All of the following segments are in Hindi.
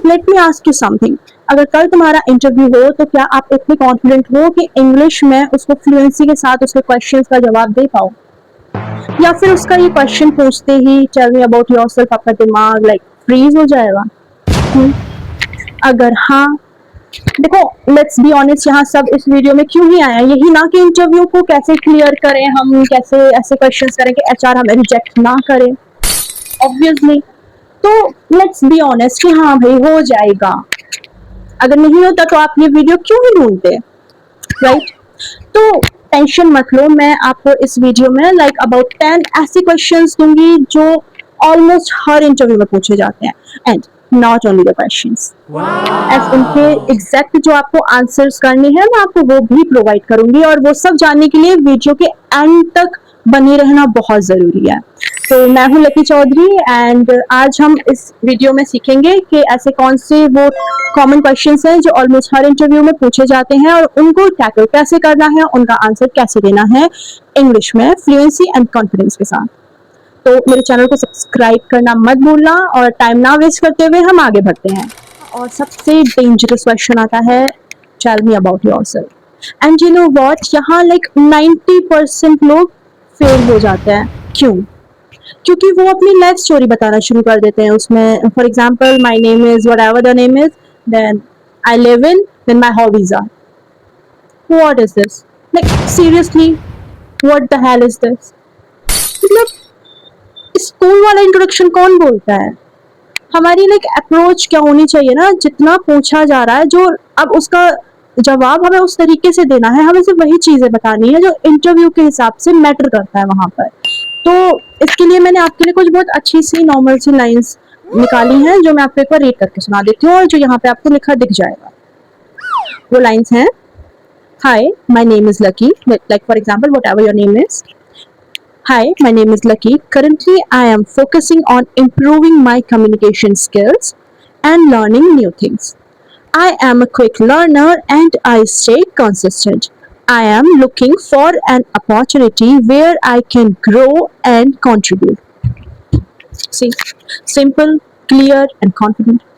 Let me ask you something, अगर कल तुम्हारा इंटरव्यू हो तो क्या आप इतने कॉन्फिडेंट हो कि इंग्लिश में उसको फ्लुएंसी के साथ उसके क्वेश्चंस का जवाब दे पाओ, या फिर उसका ये क्वेश्चन पूछते he tell me about yourself आपका दिमाग लाइक फ्रीज हो जाएगा? अगर हाँ, देखो लेट्स बी ऑनेस्ट, यहाँ सब इस वीडियो में क्यों ही आया, यही ना कि इंटरव्यू को कैसे क्लियर करें हम, कैसे ऐसे क्वेश्चंस करें कि एचआर हमें रिजेक्ट ना करे, ऑब्वियसली। तो लेट्स बी ऑनेस्ट कि हाँ भाई हो जाएगा, अगर नहीं होता तो आप ये वीडियो क्यों ही ढूंढते, राइट? तो टेंशन मत लो, मैं आपको इस वीडियो में लाइक अबाउट 10 ऐसे क्वेश्चंस दूंगी जो ऑलमोस्ट हर इंटरव्यू में पूछे जाते हैं, and not only the questions, as उनके एग्जैक्ट जो आपको आंसर्स करने हैं मैं आपको वो भी प्रोवाइड करूंगी, और वो सब जानने के लिए वीडियो के एंड तक बने रहना बहुत जरूरी है। तो मैं हूं लकी चौधरी, एंड आज हम इस वीडियो में सीखेंगे कि ऐसे कौन से वो कॉमन क्वेश्चंस हैं जो ऑलमोस्ट हर इंटरव्यू में पूछे जाते हैं, और उनको टैकल कैसे करना है, उनका आंसर कैसे देना है इंग्लिश में फ्लुएंसी एंड कॉन्फिडेंस के साथ। तो मेरे चैनल को सब्सक्राइब करना मत भूलना, और टाइम ना वेस्ट करते हुए हम आगे बढ़ते हैं। और सबसे डेंजरस क्वेश्चन आता है, tell me about yourself. And you know what, यहाँ लाइक 90% लोग फेल हो जाते हैं। क्यों? क्योंकि वो अपनी लाइफ स्टोरी बताना शुरू कर देते हैं उसमें, for example my name is whatever the name is, then I live in, then my hobbies are. What is this? Like seriously, what the hell is this? मतलब स्कूल वाला इंट्रोडक्शन कौन बोलता है? हमारी लाइक अप्रोच क्या होनी चाहिए ना, जितना पूछा जा रहा है जो अब उसका जवाब हमें उस तरीके से देना है, हमें सिर्फ वही चीजें बतानी है जो इंटरव्यू के हिसाब से मैटर करता है वहां पर। तो इसके लिए मैंने आपके लिए कुछ बहुत अच्छी सी नॉर्मल सी लाइंस निकाली हैं जो मैं आपको एक बार रीड करके सुना देती हूँ, और जो यहाँ पे आपको लिखा दिख जाएगा। वो लाइंस हैं, hi my name is Lucky, like for example whatever your name is. Hi, my name is Lucky. Currently, I am focusing on improving my communication skills and learning new things. I am a quick learner and I stay consistent. I am looking for an opportunity where I can grow and contribute. See, simple, clear, and confident.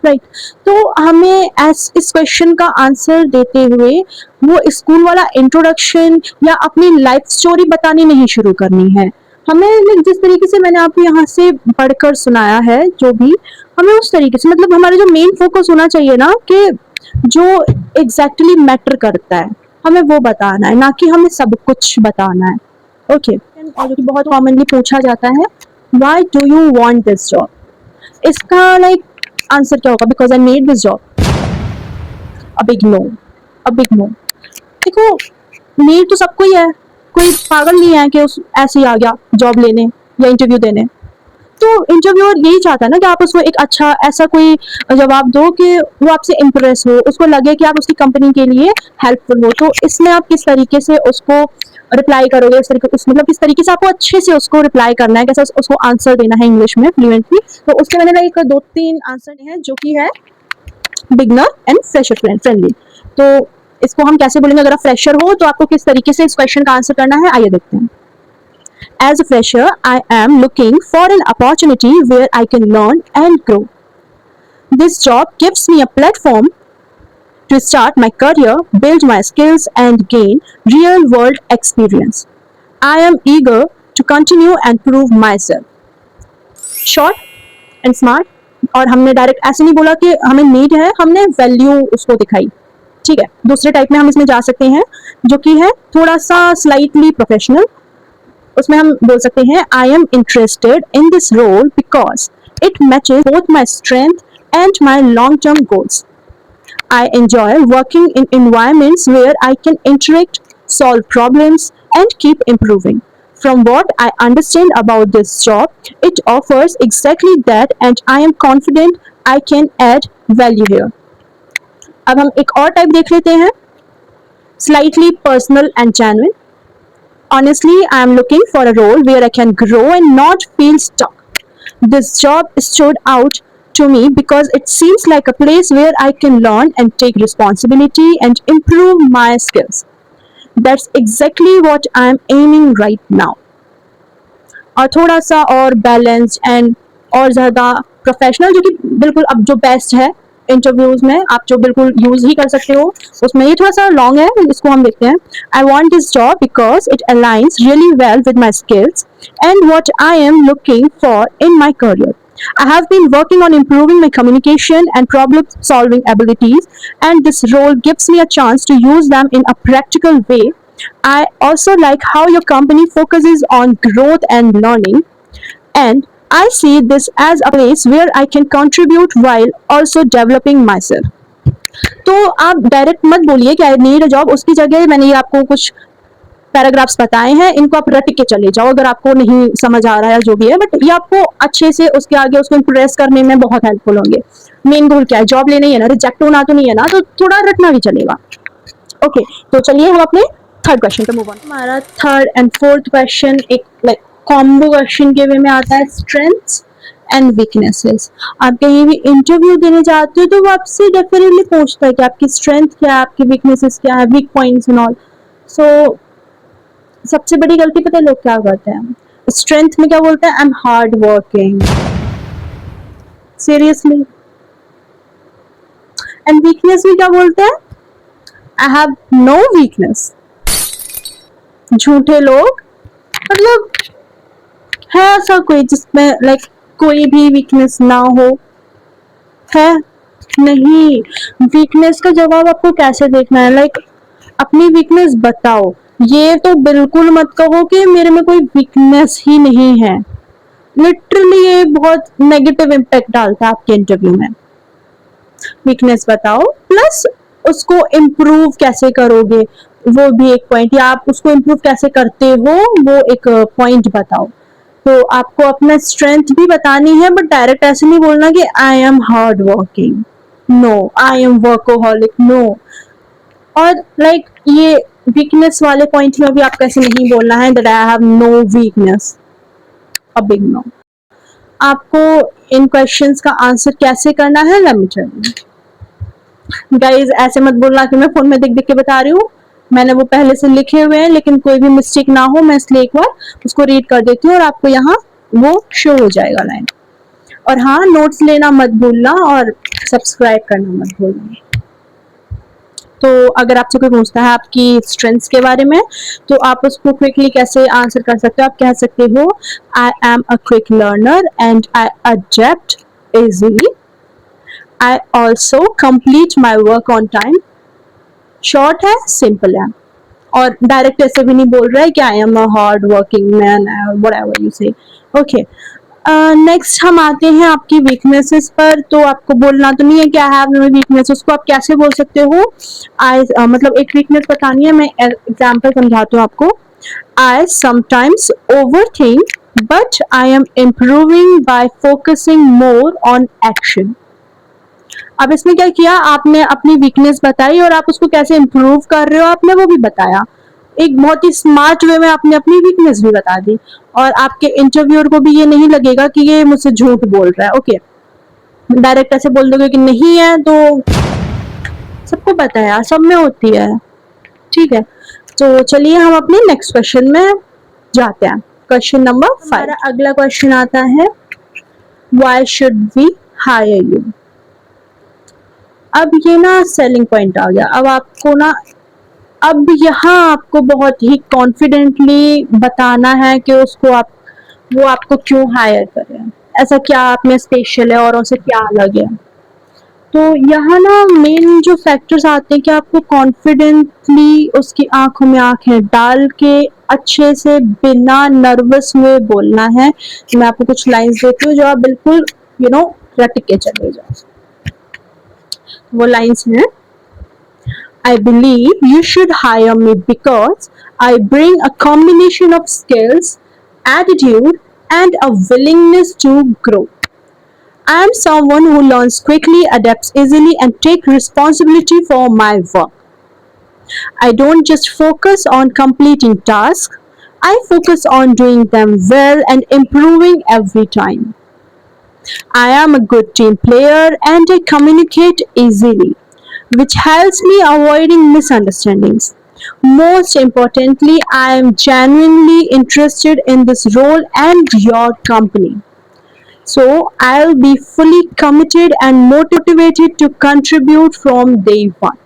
Right तो हमें इस क्वेश्चन का आंसर देते हुए वो स्कूल वाला इंट्रोडक्शन या अपनी लाइफ स्टोरी बतानी नहीं शुरू करनी है हमें। जिस तरीके से मैंने आपको यहाँ से पढ़कर सुनाया है जो भी, हमें उस तरीके से, मतलब हमारा जो मेन फोकस होना चाहिए ना कि जो एग्जैक्टली मैटर करता है हमें वो बताना है, ना कि हमें सब कुछ बताना है। ओके और जो कि बहुत कॉमनली पूछा जाता है, why do you want this job? इसका लाइक आंसर क्या होगा? Because I need this job. A big no, a big no. देखो नीड तो सबको ही है, कोई पागल नहीं है कि उस ऐसे ही आ गया जॉब लेने या इंटरव्यू देने। तो इंटरव्यूअर यही चाहता है ना कि आप उसको एक अच्छा ऐसा कोई जवाब दो कि वो आपसे इम्प्रेस हो, उसको लगे कि आप उसकी कंपनी के लिए हेल्पफुल हो। तो इसमें आप किस तरीके से उसको रिप्लाई करोगे, इस तरीके मतलब किस तरीके से आपको अच्छे से उसको रिप्लाई करना है, कैसे उसको आंसर देना है इंग्लिश में फ्लुएंटली। तो उसके मैंने लाइक 2-3 आंसर हैं जो कि है बिगनर एंड फ्रेशर फ्रेंडली। तो इसको हम कैसे बोलेंगे? अगर आप फ्रेशर हो तो आपको किस तरीके से इस क्वेश्चन का आंसर करना है, आइए देखते हैं। As a fresher, I am looking for an opportunity where I can learn and grow. This job gives me a platform to start my career, build my skills, and gain real world experience. I am eager to continue and prove myself. Short and smart, और हमने डायरेक्ट ऐसे नहीं बोला कि हमें नीड है, हमने वैल्यू उसको दिखाई। ठीक है, दूसरे टाइप में हम इसमें जा सकते हैं जो कि है थोड़ा सा स्लाइटली प्रोफेशनल। उसमें हम बोल सकते हैं, I am interested in this role because it matches both my strength and my long term goals. I enjoy working in environments where I can interact, solve problems, and keep improving. From what I understand about this job, it offers exactly that, and I am confident I can add value here. अब हम एक और टाइप देख लेते हैं, slightly personal and genuine. Honestly, I am looking for a role where I can grow and not feel stuck. This job stood out to me because it seems like a place where I can learn and take responsibility and improve my skills. That's exactly what I am aiming right now. और थोड़ा सा और बैलेंस्ड एंड और ज़्यादा प्रोफेशनल, जो कि बिल्कुल अब जो बेस्ट है इंटरव्यूज में, आप जो बिल्कुल यूज ही कर सकते हो उसमें। ये थोड़ा सा लॉन्ग है, इसको हम देखते हैं। I want this job because it aligns really well with my skills and what I am looking for in my career. I have been working on improving my communication and problem solving abilities, and this role gives me a chance to use them in a practical way. I also like how your company focuses on growth and learning, and I see this as a place where I can contribute while also developing myself. तो आप डायरेक्ट मत बोलिए कि आई नीड अ जॉब, उसकी जगह मैंने ये आपको कुछ पैराग्राफ्स बताए हैं, इनको आप रट के चले जाओ अगर आपको नहीं समझ आ रहा है जो भी है, बट ये आपको अच्छे से उसके आगे उसको इम्प्रेस करने में बहुत हेल्पफुल होंगे। मेन गोल क्या है, जॉब लेनी है ना, रिजेक्ट होना तो नहीं है ना, तो थोड़ा रटना भी चलेगा। ओके, तो चलिए हम अपने थर्ड क्वेश्चन पे मूव ऑन। हमारा थर्ड एंड फोर्थ क्वेश्चन एक लाइक कॉम्बो क्वेश्चन के वे में आता है, स्ट्रेंथ्स एंड वीकनेसेस। आप कहीं भी इंटरव्यू देने जाते हो तो वो आपसे डेफिनेटली पूछता है कि आपकी स्ट्रेंथ क्या है, आपकी वीकनेसेस क्या है, वीक पॉइंट्स एंड ऑल। सो सबसे बड़ी गलती पता है लोग क्या करते हैं, स्ट्रेंथ में क्या बोलते हैं, I am hard working, seriously. And weakness में क्या बोलते हैं, आई हैव नो वीकनेस। झूठे लोग, मतलब है ऐसा कोई जिसमें लाइक कोई भी वीकनेस ना हो, है नहीं। वीकनेस का जवाब आपको कैसे देखना है, लाइक अपनी वीकनेस बताओ। ये तो बिल्कुल मत कहो कि मेरे में कोई वीकनेस ही नहीं है, लिटरली ये बहुत नेगेटिव इम्पैक्ट डालता है आपके इंटरव्यू में। वीकनेस बताओ प्लस उसको इम्प्रूव कैसे करोगे वो भी एक पॉइंट, या आप उसको इम्प्रूव कैसे करते हो वो एक पॉइंट बताओ। तो आपको अपना स्ट्रेंथ भी बतानी है, बट डायरेक्ट ऐसे नहीं बोलना कि I am hard working, no, I am workaholic, no. और लाइक ये वीकनेस वाले पॉइंट में भी आपको ऐसे नहीं बोलना है that I have no weakness, a big no. आपको इन क्वेश्चंस का आंसर कैसे करना है, let me tell you guys. ऐसे मत बोलना कि मैं फोन में देख देख के बता रही हूँ, मैंने वो पहले से लिखे हुए हैं, लेकिन कोई भी मिस्टेक ना हो मैं इसलिए एक बार उसको रीड कर देती हूँ और आपको यहाँ वो शो हो जाएगा लाइन। और हाँ, नोट्स लेना मत भूलना और सब्सक्राइब करना मत भूलना। तो अगर आपसे कोई पूछता है आपकी स्ट्रेंथ्स के बारे में, तो आप उसको क्विकली कैसे आंसर कर सकते हो, आप कह सकते हो आई am a quick learner and I adapt easily, I also complete my work on time. Short है, सिंपल है, और डायरेक्ट ऐसे भी नहीं बोल रहा है कि I am a hard working man, whatever you से। ओके, नेक्स्ट हम आते हैं आपकी वीकनेसेस पर। तो आपको बोलना तो नहीं है कि आई हैव नो वीकनेस, उसको आप कैसे बोल सकते हो, आई मतलब एक वीकनेस बतानी है, मैं एग्जांपल समझाती हूँ आपको। I sometimes over think but I am improving bye focusing more on action. अब इसमें क्या किया, आपने अपनी वीकनेस बताई और आप उसको कैसे इम्प्रूव कर रहे हो आपने वो भी बताया, एक बहुत ही स्मार्ट वे में आपने अपनी वीकनेस भी बता दी, और आपके इंटरव्यूअर को भी ये नहीं लगेगा कि ये मुझसे झूठ बोल रहा है। ओके, डायरेक्ट ऐसे बोल दोगे कि नहीं है तो सबको पता है यार, सब में होती है, ठीक है। तो चलिए हम अपने नेक्स्ट क्वेश्चन में जाते हैं, क्वेश्चन नंबर 5। हमारा अगला क्वेश्चन आता है, why should we hire you. अब ये ना सेलिंग पॉइंट आ गया, अब आपको ना, अब यहाँ आपको बहुत ही कॉन्फिडेंटली बताना है कि उसको आप, वो आपको क्यों हायर कर रहे हैं, ऐसा क्या आप में स्पेशल है और उनसे क्या अलग है। तो यहाँ ना मेन जो फैक्टर्स आते हैं कि आपको कॉन्फिडेंटली उसकी आंखों में आंखें डाल के अच्छे से बिना नर्वस हुए बोलना है। मैं आपको कुछ लाइंस देती हूँ जो आप बिल्कुल रट के चले जाओ। वो लाइंस हैं, I believe you should hire me because I bring a combination of skills, attitude, and a willingness to grow. I am someone who learns quickly, adapts easily, and takes responsibility for my work. I don't just focus on completing tasks, I focus on doing them well and improving every time. I am a good team player and I communicate easily, which helps me avoiding misunderstandings. Most importantly, I am genuinely interested in this role and your company. So I'll be fully committed and motivated to contribute from day one.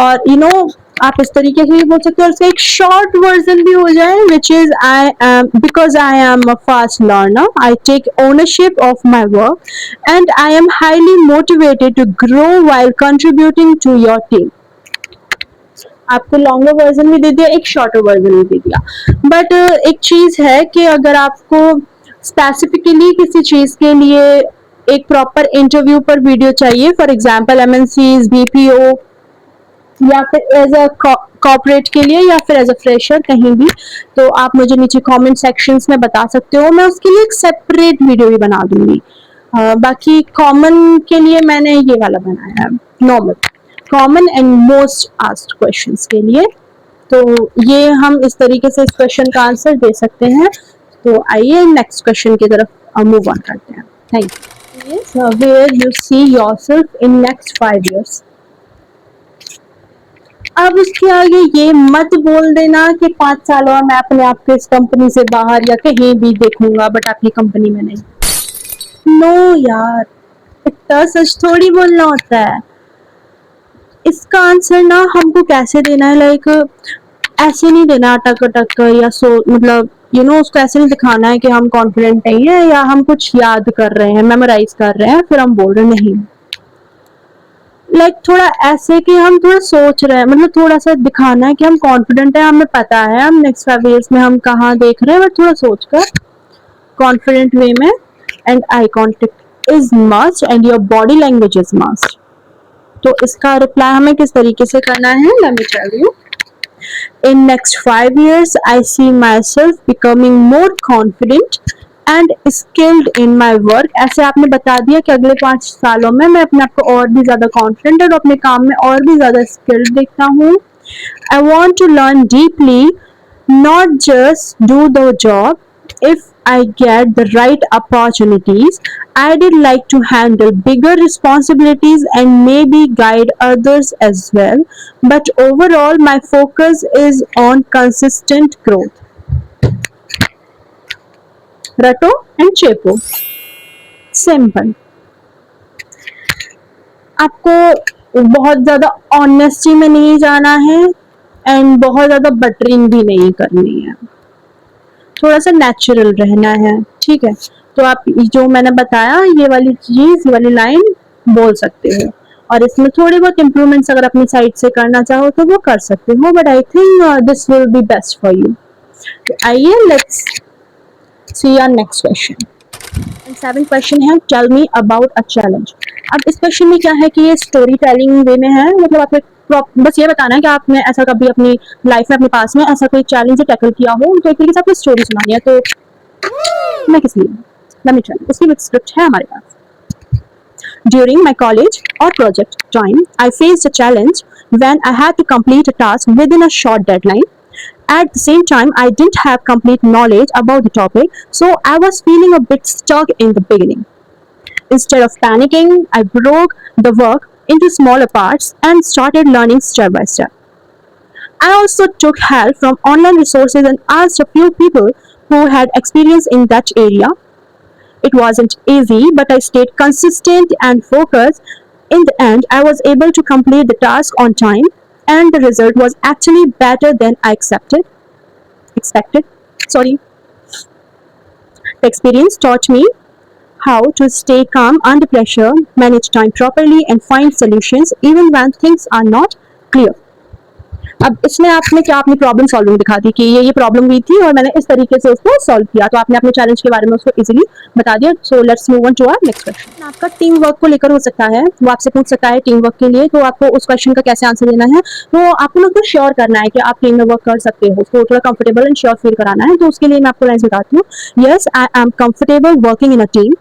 और आप इस तरीके से भी बोल सकते हो, और इसका एक शॉर्ट वर्जन भी हो जाए, which is I am because I am a fast learner, I take ownership of my work and I am highly motivated to grow while contributing to your team. आपको लॉन्गर वर्जन भी दे दिया, एक शॉर्टर वर्जन भी दे दिया. बट एक चीज है कि अगर आपको स्पेसिफिकली किसी चीज के लिए एक प्रॉपर इंटरव्यू पर वीडियो चाहिए, फॉर एग्जाम्पल एमएनसीज, बीपीओ, या फिर एज अ कॉर्पोरेट के लिए, या फिर एज अ फ्रेशर कहीं भी, तो आप मुझे नीचे कमेंट सेक्शंस में बता सकते हो. मैं उसके लिए एक सेपरेट वीडियो भी बना दूंगी. बाकी कॉमन के लिए मैंने ये वाला बनाया है, normal, common and most asked questions के लिए. तो ये हम इस तरीके से इस क्वेश्चन का आंसर दे सकते हैं. तो आइए नेक्स्ट क्वेश्चन की तरफ मूव ऑन करते हैं. Thank you. Where you see yourself in next 5 years. अब उसके आगे ये मत बोल देना कि 5 साल और मैं अपने आप को इस कंपनी से बाहर या कहीं भी देखूंगा, बट आपकी कंपनी में नहीं. नो यार, इतना सच थोड़ी बोलना होता है. इसका आंसर ना हमको कैसे देना है, लाइक ऐसे नहीं देना अटक अटक कर, या मतलब उसको ऐसे नहीं दिखाना है कि हम कॉन्फिडेंट नहीं है या हम कुछ याद कर रहे हैं, मेमोराइज कर रहे हैं, फिर हम बोल रहे नहीं. लाइक थोड़ा ऐसे कि हम थोड़ा सोच रहे हैं, मतलब थोड़ा सा दिखाना है कि हम कॉन्फिडेंट है, हमें पता है हम नेक्स्ट 5 years में हम कहाँ देख रहे हैं, बट थोड़ा सोच कर कॉन्फिडेंट वे में. And eye contact is must and your body language is must. तो इसका रिप्लाई हमें किस तरीके से करना है, let me tell you. In next 5 years, I see myself becoming more confident and skilled in my work. ऐसे आपने बता दिया कि अगले 5 सालों में मैं अपने आप को और भी ज़्यादा confident और अपने काम में और भी ज़्यादा skilled देखता हूँ. I want to learn deeply, not just do the job. If I get the right opportunities, I'd like to handle bigger responsibilities and maybe guide others as well. But overall, my focus is on consistent growth. रटो एंड चेपो. सिंपल. आपको बहुत ज्यादा ऑनेस्टी में नहीं जाना है एंड बहुत ज्यादा बटरिंग भी नहीं करनी है, थोड़ा सा नेचुरल रहना है. ठीक है, तो आप जो मैंने बताया ये वाली चीज, ये वाली लाइन बोल सकते हो, और इसमें थोड़ी बहुत इम्प्रूवमेंट्स अगर अपनी साइड से करना चाहो तो वो कर सकते हो, but I think this will be best for you. तो आइए let's see our next question. 7th question है, tell me about a challenge. अब इस क्वेश्चन में क्या है कि ये स्टोरी टेलिंग वे में है, मतलब आपने बस ये बताना है कि आपने ऐसा कभी अपनी लाइफ में अपने पास में ऐसा कोई चैलेंज टैकल किया हो, तो एक तरीके से आपको स्टोरी सुनानी है. तो मैं किस लिए, लेट मी टेल यू, उसकी स्क्रिप्ट है हमारे पास. During my college or project time, I faced a challenge when I had to complete a task within a short deadline. At the same time, I didn't have complete knowledge about the topic, so I was feeling a bit stuck in the beginning. Instead of panicking, I broke the work into smaller parts and started learning step by step. I also took help from online resources and asked a few people who had experience in that area. It wasn't easy, but I stayed consistent and focused. In the end, I was able to complete the task on time, and the result was actually better than I expected. Sorry. The experience taught me how to stay calm under pressure, manage time properly, and find solutions even when things are not clear. अब इसमें आपने क्या अपनी प्रॉब्लम सॉल्विंग दिखा दी कि ये प्रॉब्लम हुई थी और मैंने इस तरीके से उसको सॉल्व किया, तो आपने अपने चैलेंज के बारे में उसको इजीली बता दिया. So let's move on to our next question. आपका टीम वर्क को लेकर हो सकता है, वो आपसे पूछ सकता है टीम वर्क के लिए, तो आपको उस क्वेश्चन का कैसे आंसर देना है. तो आपको ना उसको श्योर करना है कि आप टीम में वर्क कर सकते हो, उसको थोड़ा कंफर्टेबल एंड श्योर फील कराना है. तो उसके लिए मैं आपको लाइन्स बताती हूँ. Yes, I am comfortable working in a team.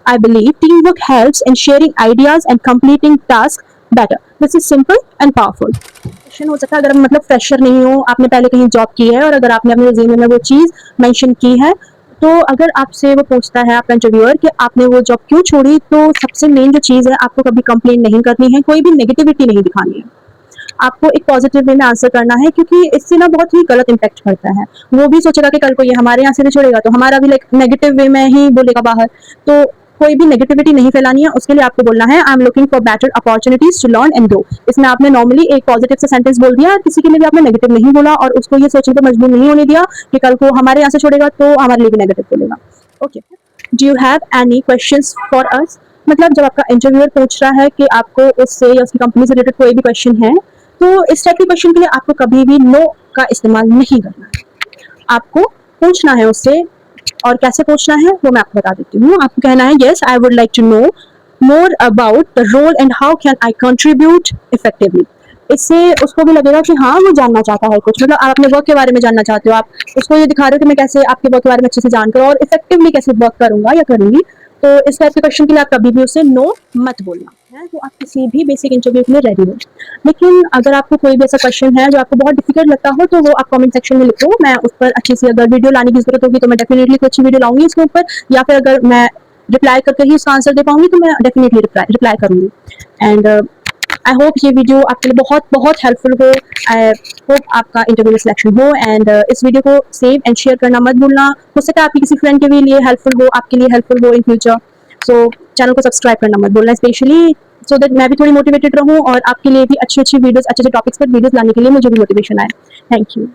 I believe teamwork helps in sharing ideas and completing tasks better. This is simple and powerful. Question हो सकता है अगर मतलब फ्रेशर नहीं हो, आपने पहले कहीं जॉब की है और अगर आपने अपने रिज्यूमे में वो चीज़ मेंशन की है, तो अगर आपसे वो पूछता है आपका इंटरव्यूअर कि आपने वो जॉब क्यों छोड़ी, तो सबसे मेन जो चीज़ है, आपको कभी कंप्लेन नहीं करनी है, कोई भी नेगेटिविटी नहीं दिखानी है. आपको एक पॉजिटिव वे में आंसर करना है, क्योंकि इससे ना बहुत ही गलत इम्पैक्ट पड़ता है। वो भी सोचेगा कि कल को ये हमारे यहाँ से भी छोड़ेगा तो हमारा भी लाइक नेगेटिव वे में ही बोलेगा बाहर। तो कोई भी नेगेटिविटी नहीं फैलानी है, उसके लिए आपको बोलना है I am looking for better opportunities to learn and grow. इसमें आपने नॉर्मली एक पॉजिटिव से सेंटेंस बोल दिया, किसी के लिए भी आपने नेगेटिव नहीं बोला और उसको ये सोचने पर मजबूर नहीं होने दिया कि कल को हमारे यहाँ से छोड़ेगा तो हमारे लिए भी नेगेटिव बोलेगा। Okay, do you have any questions for us? मतलब जब आपका इंटरव्यूअर पूछ रहा है कि आपको उससे या उसकी कंपनी से रिलेटेड कोई भी क्वेश्चन है, तो इस टाइप के क्वेश्चन के लिए आपको कभी भी नो का इस्तेमाल नहीं करना है। आपको पूछना है उससे, और कैसे पूछना है वो मैं आपको बता देती हूँ। आपको कहना है yes I would like to know more about the role and how can I contribute effectively. इससे उसको भी लगेगा कि हाँ वो जानना चाहता है कुछ, मतलब आप अपने वर्क के बारे में जानना चाहते हो, आप उसको ये दिखा रहे हो कि मैं कैसे आपके वर्क के बारे में अच्छे से जानकर और इफेक्टिवली कैसे वर्क करूंगा या करूंगी। तो इस टाइप के क्वेश्चन के लिए आप कभी भी उससे नो मत बोलना है, तो आप किसी भी बेसिक इंटरव्यू के लिए रेडी हो। लेकिन अगर आपको कोई भी ऐसा क्वेश्चन है जो आपको बहुत डिफिकल्ट लगता हो तो वो आप कमेंट सेक्शन में लिखो, मैं उस पर अच्छी सी अगर वीडियो लाने की जरूरत होगी तो मैं डेफिनेटली कोई अच्छी वीडियो लाऊंगी इसके ऊपर, या फिर अगर मैं रिप्लाई करके ही इसका आंसर दे पाऊंगी तो मैं डेफिनेटली रिप्लाई करूंगी। एंड आई होप ये वीडियो आपके लिए बहुत बहुत हेल्पफुल हो। आई होप आपका इंटरव्यू में सिलेक्शन हो। एंड इस वीडियो को सेव एंड शेयर करना मत भूलना, हो सकता है आपकी किसी फ्रेंड के भी लिए हेल्पफुल हो, आपके लिए हेल्पफुल हो इन फ्यूचर। सो चैनल को सब्सक्राइब करना मत भूलना, स्पेशली सो दैट मैं भी थोड़ी मोटिवेटेड रहूँ और आपके लिए भी अच्छी अच्छी वीडियोस, अच्छे अच्छे टॉपिक्स पर वीडियोस लाने के लिए मुझे भी मोटिवेशन आए। Thank you.